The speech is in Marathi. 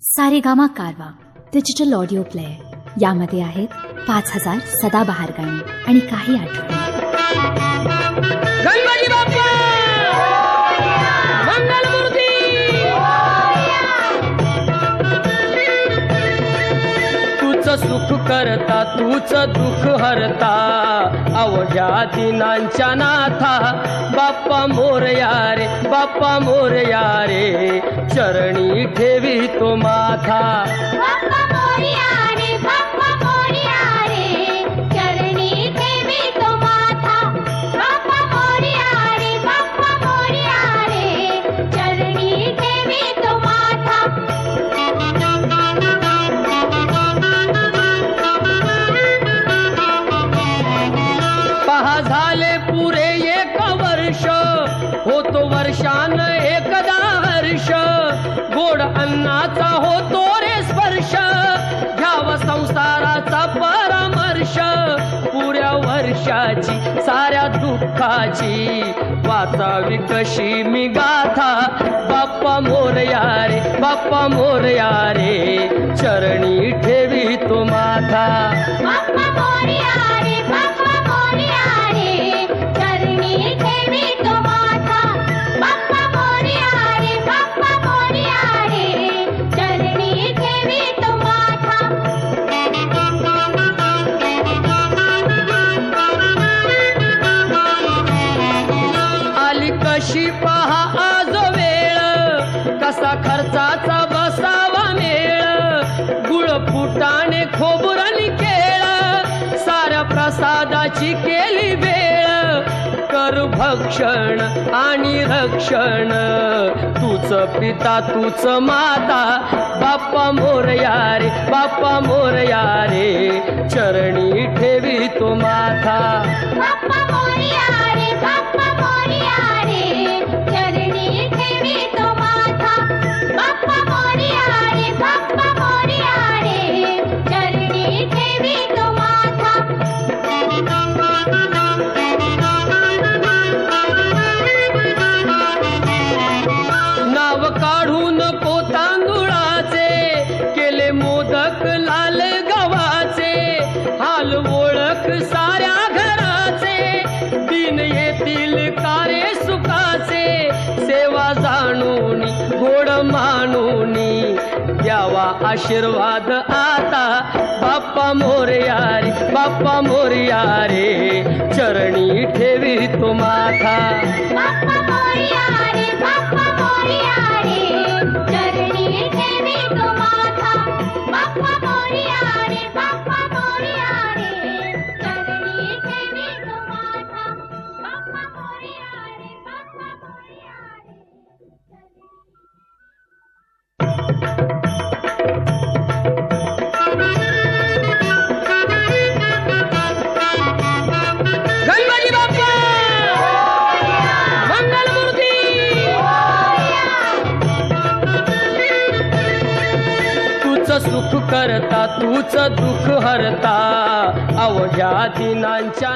सारेगामा कारवा डिजिटल ऑडिओ प्लेअर यामध्ये आहेत 5000 सदाबहार गाणी आणि काही आठवणी। गणपती बाप्पा मंगलमूर्ती तूच सुख करता तूच दुःख हरता अवघ्या दिनांच्या नाथा बाप्पा मोरया रे बाप्पा मोरया रे चरणी ठेवी तो माथा बाप्पा मोरया रे बाप्पा मोरया रे चरणी ठेवी तो माथा बाप्पा मोरया रे बाप्पा मोरया रे चरणी ठेवी तो माथा। पहा झाले पुरे एक वर्ष होतो वर्षान एकदा हर्ष गोड अन्नाचा होतो रे स्पर्श घ्यावा संसाराचा परामर्श पुऱ्या वर्षाची साऱ्या दुःखाची वाचावी कशी मी गाथा बाप्पा मोरया रे बाप्पा मोरया रे चरणी ठेवी तो माथा बाप्पा मोरया रे बाप्पा मोरया रे चरणी ठेवी तो माथा बाप्पा मोरया रे बाप्पा मोरया रे चरणी ठेवी तो माथा। आली कशी पहा आज वेळ कसा खर्चाचा बसावा मेळ गुळ फुटाणे खोबुरानी केळ साऱ्या प्रसादाची केली वेळ कर भक्षण आणि रक्षण तूच पिता तूच माता बाप्पा मोरया रे बाप्पा मोरया रे चरणी ठेवी तो माथा बाप्पा मोरया रे बाप्पा मोरया रे चरणी ठेवी तो माथा बाप्पा मोरया रे बाप्पा मोरया रे चरणी ठेवी तो माथा। नाव काढून पोतांदुळाचे केले मोदक लाल गव्हाचे हाल ओळख साऱ्या घराचे दिन येतील कारे सुखाचे सेवा जाणून गोड मानून द्यावा आशीर्वाद आता बाप्पा मोरया रे बाप्पा मोरया रे चरणी ठेवी तो माथा बाप्पा मोरया रे बाप्पा मोरया रे चरणी ठेवी तो माथा बाप्पा मोरया रे बाप्पा मोरया रे चरणी ठेवी तो माथा बाप्पा मोरया रे बाप्पा मोरया गणपती बाप्पा मंगलमूर्ती तूच सुख करता तूच दुःख हरता अवघ्या दिनांच्या